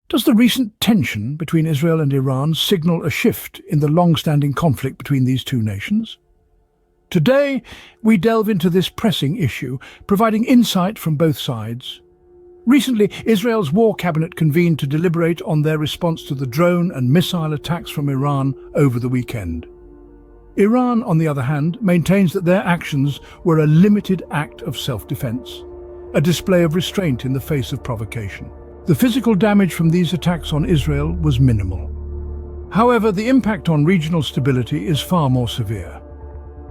Does the recent tension between Israel and Iran signal a shift in the long-standing conflict between these two nations? Today, we delve into this pressing issue, providing insight from both sides. Recently, Israel's war cabinet convened to deliberate on their response to the drone and missile attacks from Iran over the weekend. Iran, on the other hand, maintains that their actions were a limited act of self-defense, a display of restraint in the face of provocation. The physical damage from these attacks on Israel was minimal. However, the impact on regional stability is far more severe.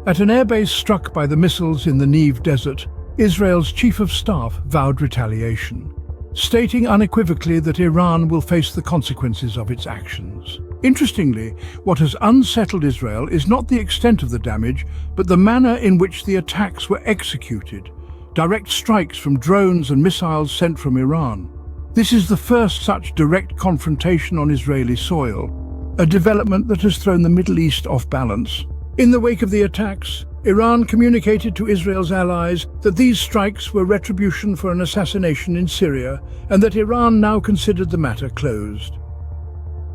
At an airbase struck by the missiles in the Negev desert, Israel's chief of staff vowed retaliation, stating unequivocally that Iran will face the consequences of its actions. Interestingly, what has unsettled Israel is not the extent of the damage, but the manner in which the attacks were executed. Direct strikes from drones and missiles sent from Iran. This is the first such direct confrontation on Israeli soil, a development that has thrown the Middle East off balance. In the wake of the attacks, Iran communicated to Israel's allies that these strikes were retribution for an assassination in Syria and that Iran now considered the matter closed.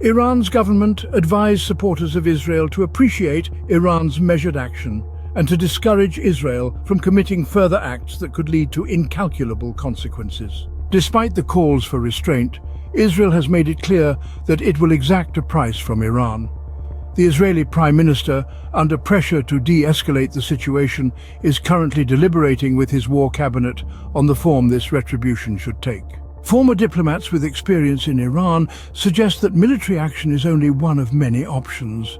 Iran's government advised supporters of Israel to appreciate Iran's measured action and to discourage Israel from committing further acts that could lead to incalculable consequences. Despite the calls for restraint, Israel has made it clear that it will exact a price from Iran. The Israeli Prime Minister, under pressure to de-escalate the situation, is currently deliberating with his war cabinet on the form this retribution should take. Former diplomats with experience in Iran suggest that military action is only one of many options.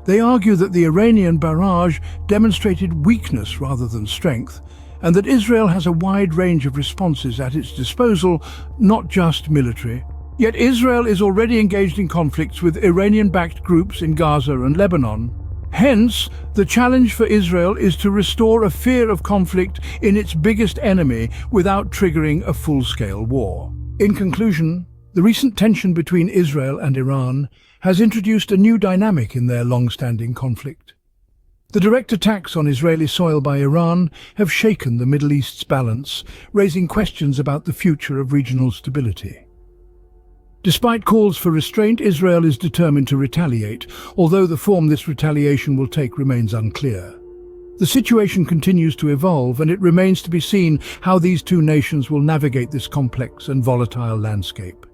They argue that the Iranian barrage demonstrated weakness rather than strength, and that Israel has a wide range of responses at its disposal, not just military. Yet Israel is already engaged in conflicts with Iranian-backed groups in Gaza and Lebanon. Hence, the challenge for Israel is to restore a fear of conflict in its biggest enemy without triggering a full-scale war. In conclusion, the recent tension between Israel and Iran has introduced a new dynamic in their long-standing conflict. The direct attacks on Israeli soil by Iran have shaken the Middle East's balance, raising questions about the future of regional stability. Despite calls for restraint, Israel is determined to retaliate, although the form this retaliation will take remains unclear. The situation continues to evolve, and it remains to be seen how these two nations will navigate this complex and volatile landscape.